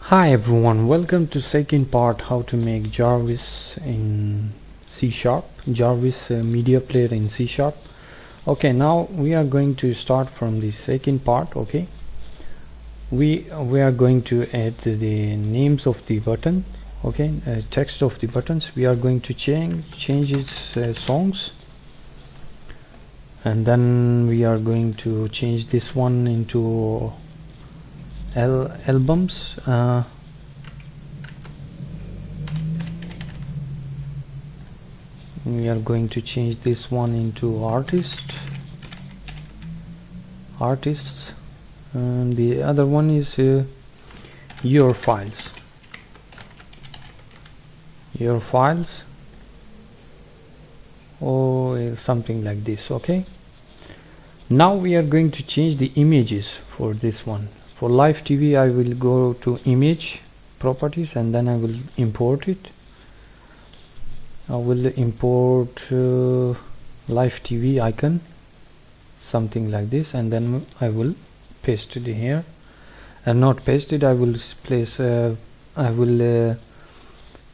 Hi everyone, welcome to second part how to make Jarvis in C Sharp, Jarvis media player in C Sharp. Okay, now we are going to start from the second part. Okay, we are going to add the names of the button. Okay, text of the buttons. We are going to change its songs, and then we are going to change this one into albums. We are going to change this one into artists, and the other one is your files, or something like this. Okay, now we are going to change the images for this one. For live TV, I will go to image properties and then I will import it. I will import live TV icon, something like this, and then I will paste it here, and not paste it, I will place I will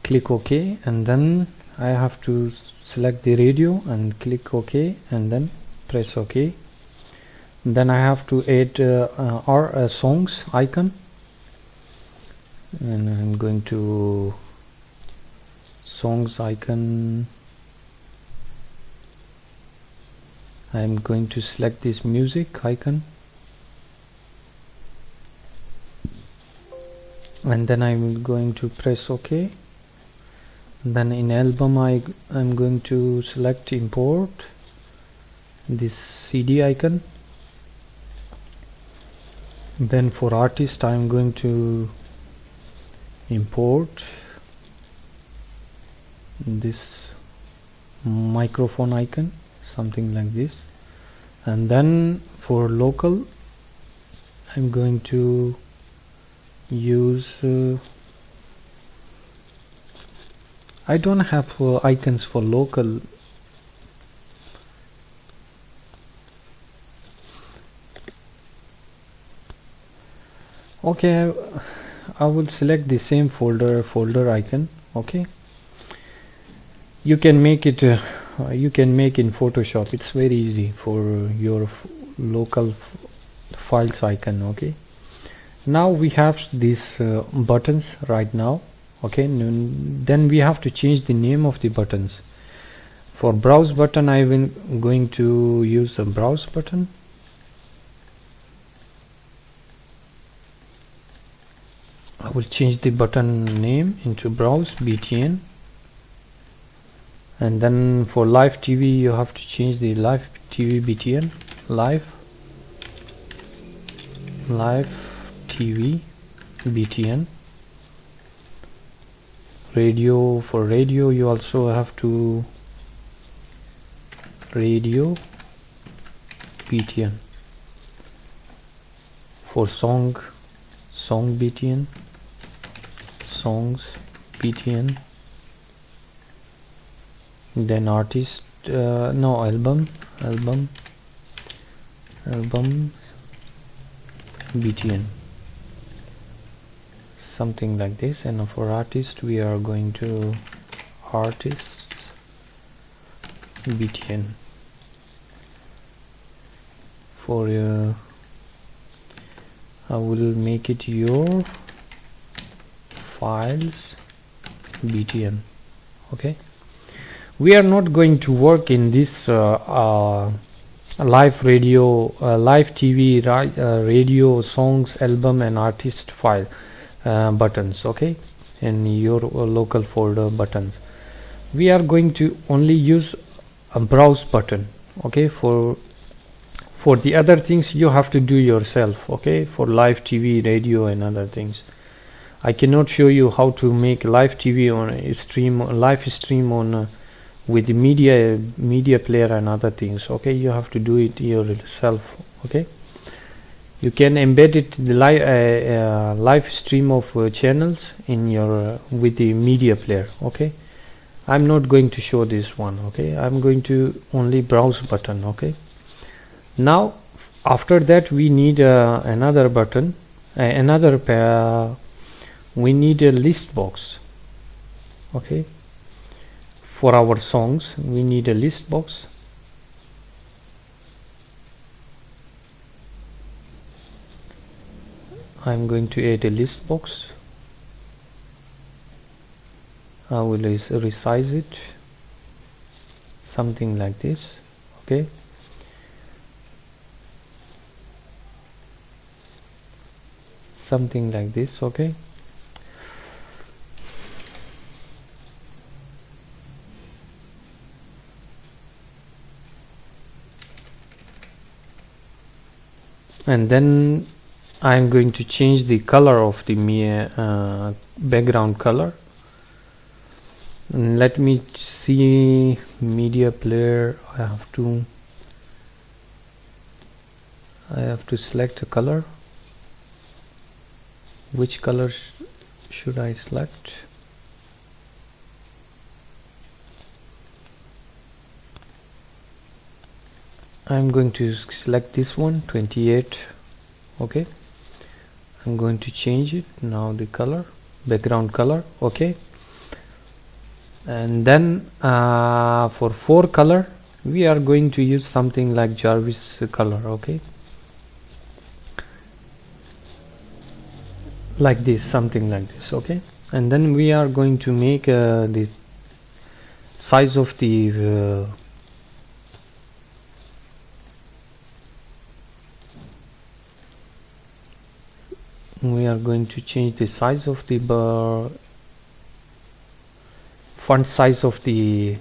click OK, and then I have to select the radio and click OK and then press OK. Then I have to add our songs icon, and I'm going to songs icon. I'm going to select this music icon, and then I'm going to press OK. Then in album I'm going to select import this CD icon. Then for artist I'm going to import this microphone icon, something like this. And then for local I'm going to use I don't have icons for local. Okay, I will select the same folder icon. Okay, you can make it you can make in Photoshop. It's very easy for your local files icon. Okay, now we have these buttons right now. Okay, then we have to change the name of the buttons. For browse button I'm going to use a browse button. I will change the button name into browse btn, and then for live TV you have to change the live TV btn, live TV btn. Radio, for radio you also have to radio btn. For song btn, songs btn. Then artist no, albums btn, something like this. And for artist we are going to artists btn. For I will make it your files btn. Okay, we are not going to work in this live radio, live TV, radio, songs, album and artist file buttons. Okay, in your local folder buttons. We are going to only use a browse button. Okay, for the other things you have to do yourself. Okay, for live TV, radio and other things I cannot show you how to make live TV on a stream, live stream on with the media player and other things. Okay, you have to do it yourself. Okay, you can embed it the live stream of channels in your with the media player. Okay, I'm not going to show this one. Okay, I'm going to only browse button. Okay, now after that we need another button, another we need a list box. Okay, for our songs we need a list box. I'm going to add a list box. I will resize it something like this. Okay, something like this. Okay, and then I'm going to change the color of the background color. And let me see media player. I have to select a color. Which color should I select? I'm going to select this one, 28. Okay, I'm going to change it now, the color, background color. Okay, and then for 4 color we are going to use something like Jarvis color. Okay, like this, something like this. Okay, and then we are going to make the size of the we are going to change the size of the font size of the,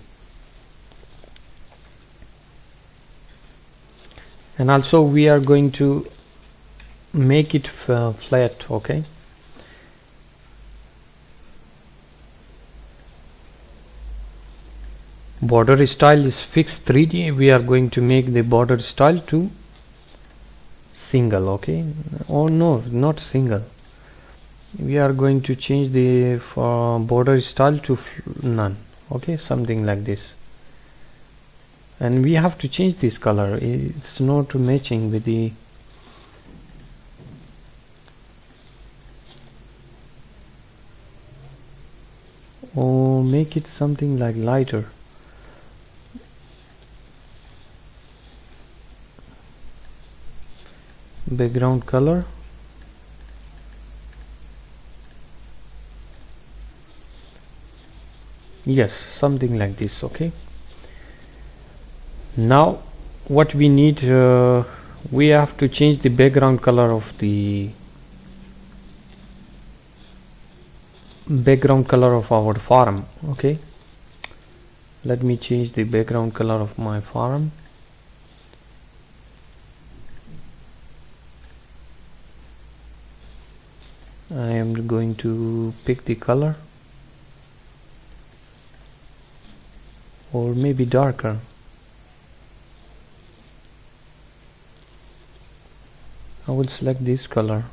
and also we are going to make it flat. Okay, border style is fixed 3D. We are going to make the border style to single. Okay, oh no, not single. We are going to change the border style to none. Okay, something like this. And we have to change this color. It's not matching with the make it something like lighter. Background color, yes, something like this. Okay, now what we need, we have to change the background color of our form. Okay, let me change the background color of my form. I am going to pick the color, or maybe darker. I will select this color.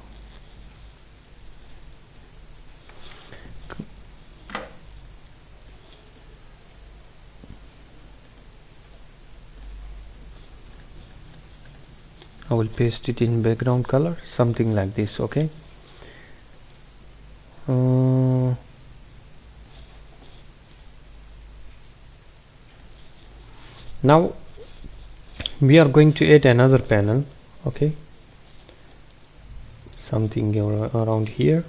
I will paste it in background color, something like this. Okay, now we are going to add another panel. Okay, something around here.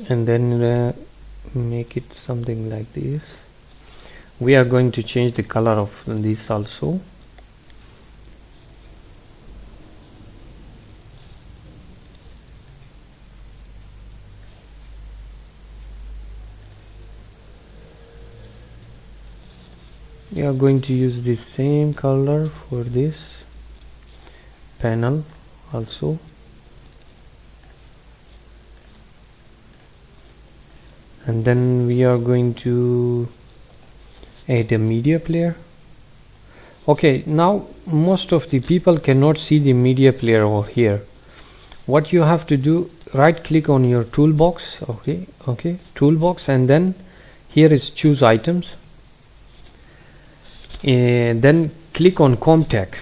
And then make it something like this. We are going to change the color of this also. We are going to use the same color for this panel also. And then we are going to add a media player. Okay, now most of the people cannot see the media player over here. What you have to do, right click on your toolbox. Okay, toolbox, and then here is choose items, and then click on com tag,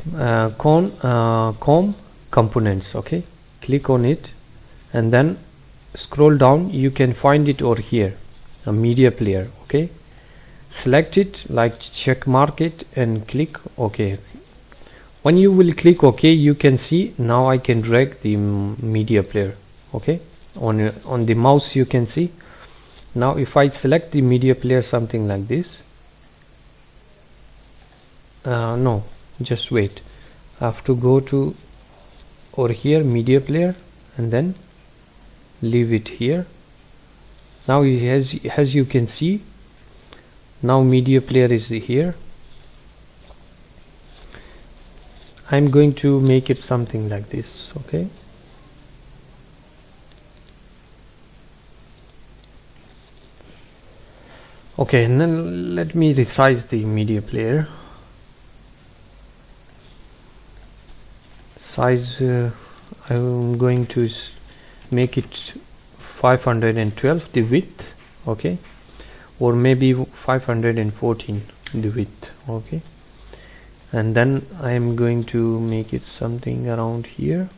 com components. Okay, click on it and then scroll down. You can find it over here, a media player. Okay, select it, like check mark it and click OK. When you will click OK, you can see now I can drag the media player. Okay, on the mouse you can see. Now if I select the media player, something like this, no, just wait, I have to go to over here media player and then leave it here. Now as you can see, now media player is here. I'm going to make it something like this. Okay, okay, and then let me resize the media player size. I'm going to make it 512 the width. Okay, or maybe 514 the width. Okay, and then I am going to make it something around here,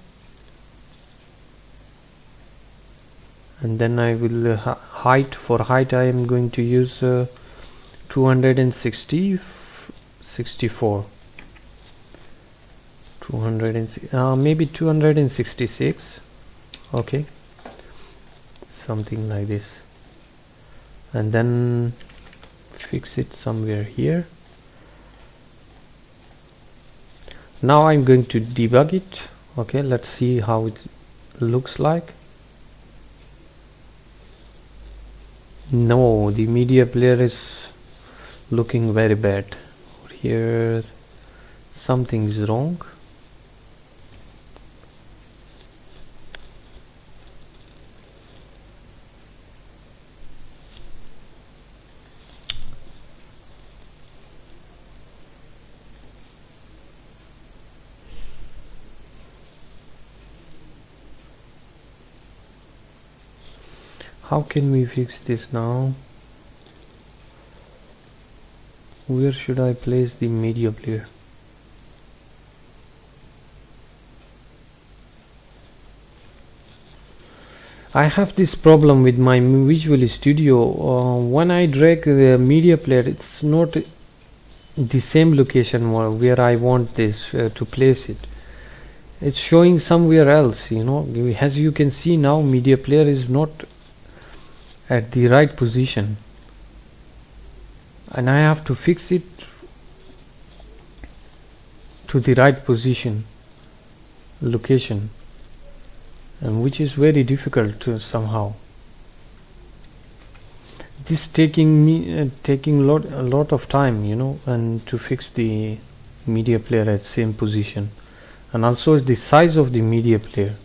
and then I will height, for height I am going to use 264, maybe 266. Okay, something like this, and then fix it somewhere here. Now I'm going to debug it. Okay, let's see how it looks like. No, the media player is looking very bad. Here something is wrong. How can we fix this now? Where should I place the media player? I have this problem with my Visual Studio. When I drag the media player, it's not the same location where I want this to place it. It's showing somewhere else, you know. As you can see now, media player is not at the right position, and I have to fix it to the right position, location, and which is very difficult to somehow. This taking me taking a lot of time, you know, and to fix the media player at same position, and also the size of the media player.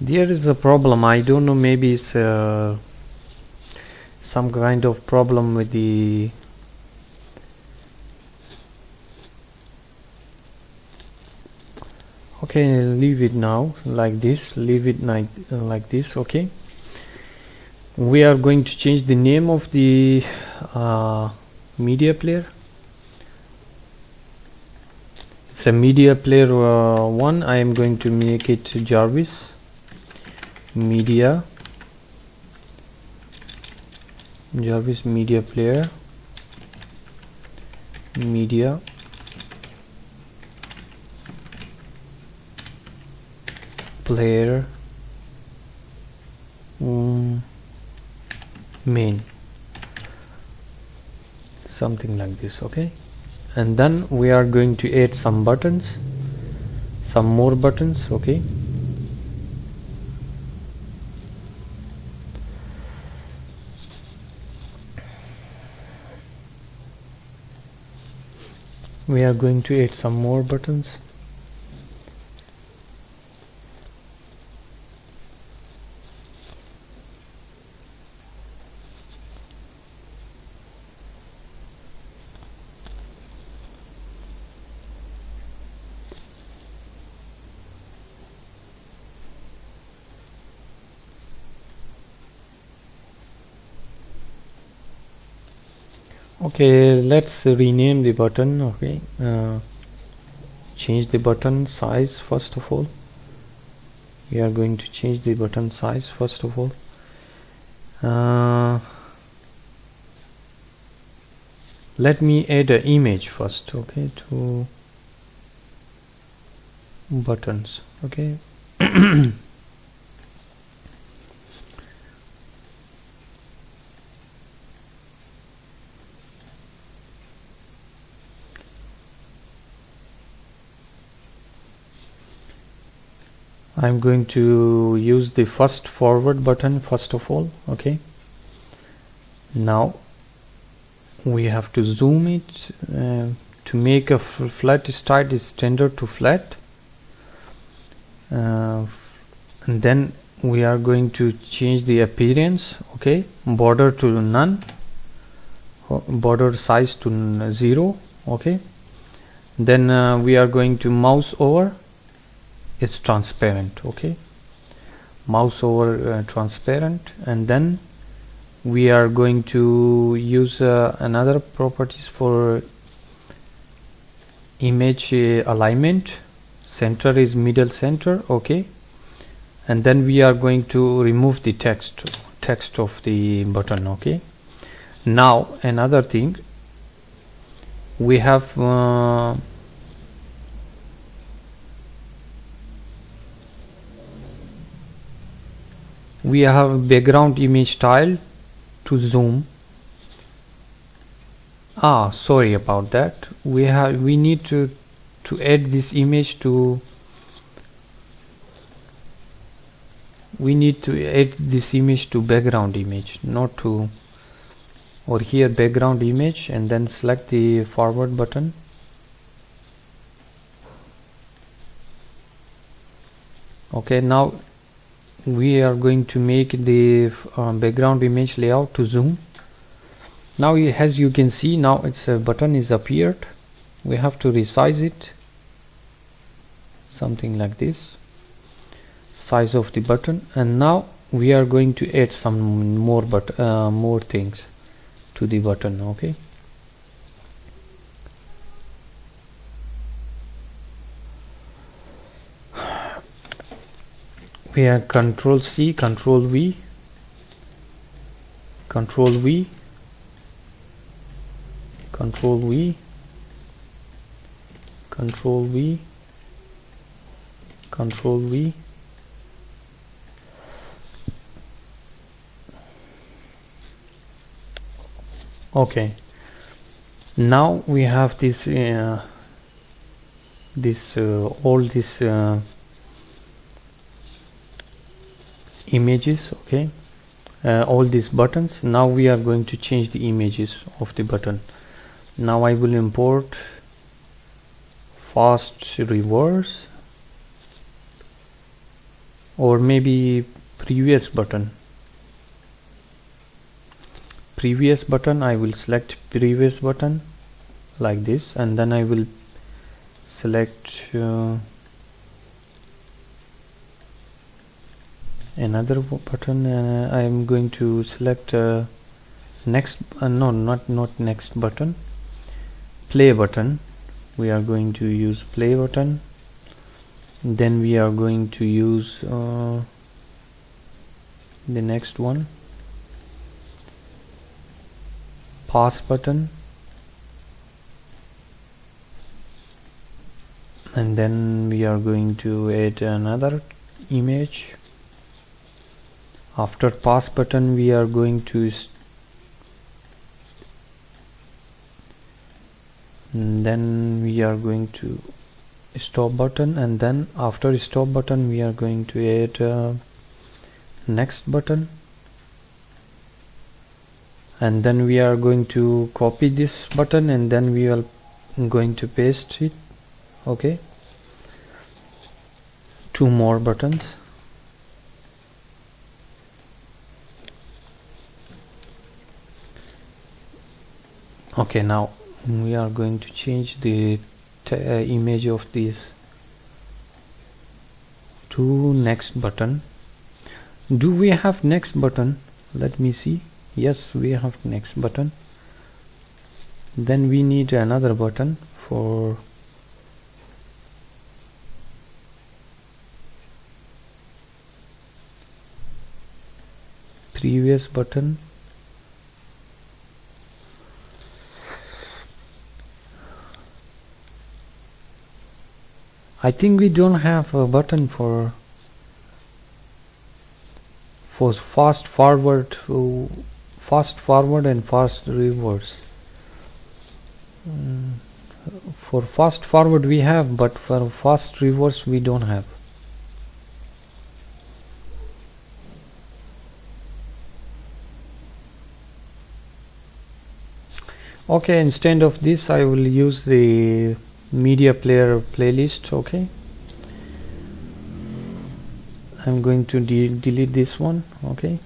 There is a problem. I don't know, maybe it's some kind of problem with the okay, leave it now like this, leave it like this. Okay, we are going to change the name of the media player. It's a media player 1. I am going to make it Jarvis media, Jarvis media player, media player main, something like this. Okay, and then we are going to add some buttons, some more buttons. Okay, we are going to add some more buttons. Okay, let's rename the button. Okay, change the button size. First of all, we are going to change the button size first of all. Let me add an image first, okay, to buttons. Okay. I'm going to use the first forward button first of all. Okay, now we have to zoom it to make a flat style is standard to flat, and then we are going to change the appearance. Okay, border to none, border size to 0. Okay, then we are going to mouse over, it's transparent. Okay, mouse over transparent, and then we are going to use another properties for image alignment. Center is middle center. Okay, and then we are going to remove the text of the button. Okay, now another thing, we have background image tile to zoom. Sorry about that. We need to add this image to background image, not to, or here background image, and then select the forward button. Okay, now we are going to make the background image layout to zoom. Now as you can see, now its button is appeared. We have to resize it, something like this, size of the button. And now we are going to add some more things to the button. Okay, we have Control C, Control V, Control V, Control V, Control V, Control V. Okay, now we have this all these images. Okay, all these buttons. Now we are going to change the images of the button. Now I will import fast reverse, or maybe previous button. I will select previous button like this, and then I will select another button, and I am going to select next no, not next button, play button. We are going to use play button. Then we are going to use the next one, pass button, and then we are going to add another image. After pass button, we are going to then we are going to stop button, and then after stop button we are going to add next button, and then we are going to copy this button, and then we are going to paste it. Okay, 2 more buttons. Okay, now we are going to change the image of this to next button. Do we have next button? Let me see. Yes, we have next button. Then we need another button for previous button. I think we don't have a button for fast forward and fast reverse. For fast forward we have, but for fast reverse we don't have. Okay, instead of this I will use the media player playlist. Okay, I'm going to delete this one. Okay,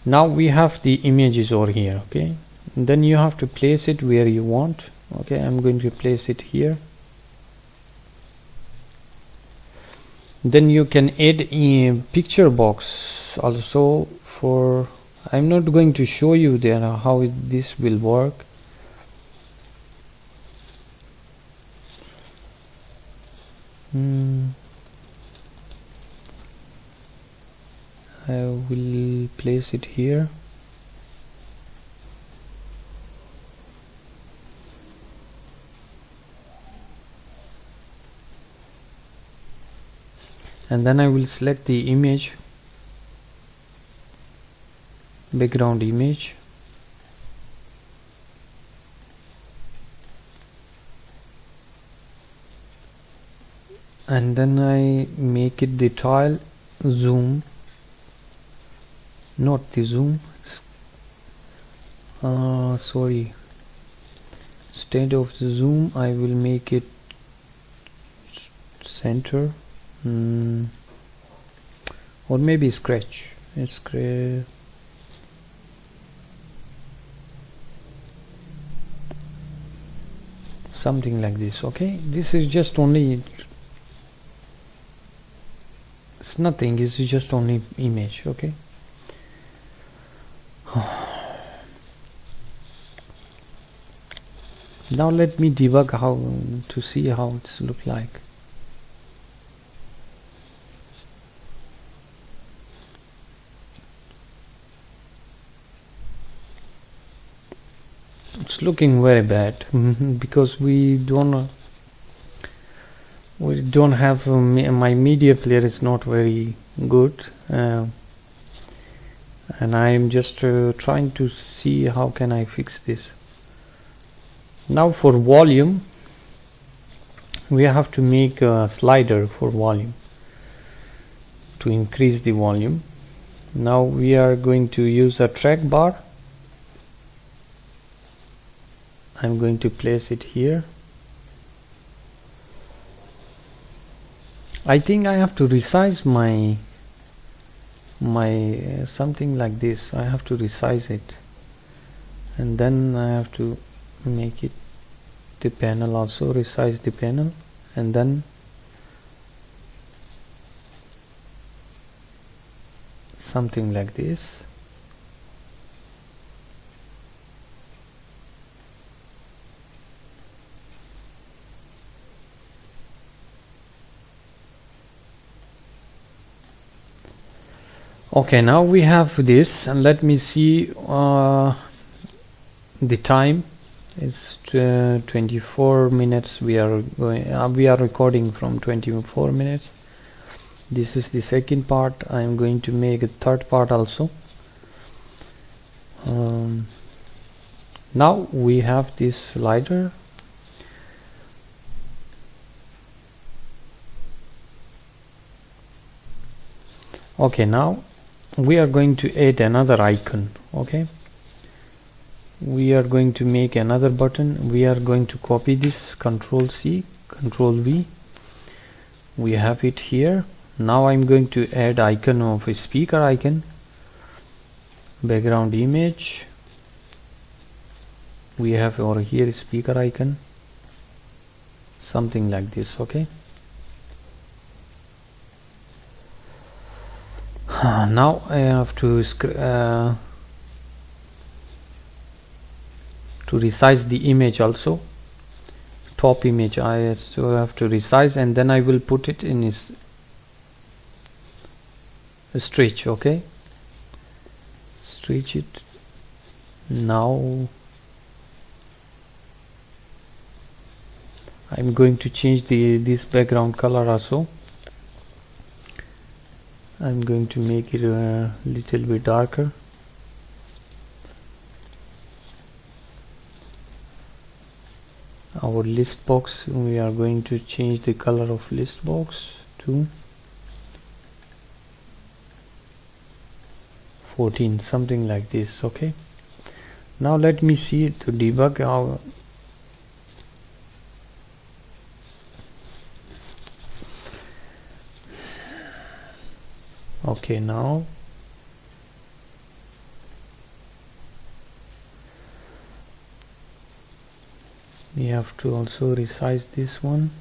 now we have the images over here. Okay, and then you have to place it where you want. Okay, I'm going to place it here. Then you can add a picture box also. For I'm not going to show you there how this will work. I will place it here. And then I will select the image, background image, and then I make it the tile zoom, not the zoom, sorry, instead of the zoom I will make it center, or maybe scratch. Something like this. Okay, this is just only, it's nothing, it's just only image. Okay, now let me debug how to see how it's look like. It's looking very bad because we don't have my media player is not very good, and I'm just trying to see how can I fix this. Now for volume we have to make a slider for volume to increase the volume. Now we are going to use a track bar. I'm going to place it here. I think I have to resize my something like this. I have to resize it, and then I have to make it the panel also, resize the panel, and then something like this. Okay, now we have this, and let me see the time. It's 24 minutes. We are recording from 24 minutes. This is the second part. I am going to make a third part also. Now we have this slider. Okay, now we are going to add another icon. Okay, we are going to make another button. We are going to copy this, Control C, Control V. We have it here. Now I'm going to add icon of a speaker icon, background image. We have over here speaker icon, something like this. Okay, now I have to to resize the image also. Top image I still have to resize, and then I will put it in his stretch. Okay, stretch it. Now I'm going to change this background color also. I'm going to make it a little bit darker. Our list box, we are going to change the color of list box to 14, something like this. Okay, now let me see to debug our okay. Now we have to also resize this one.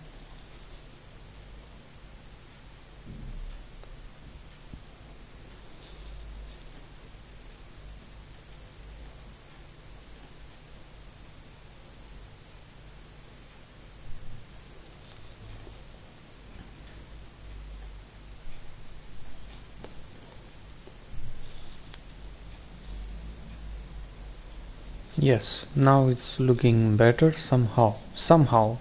Yes, now it's looking better somehow.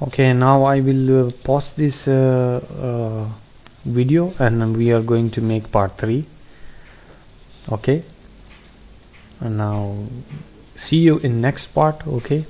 Okay, now I will pause this video, and we are going to make part 3. Okay, and now see you in next part. Okay.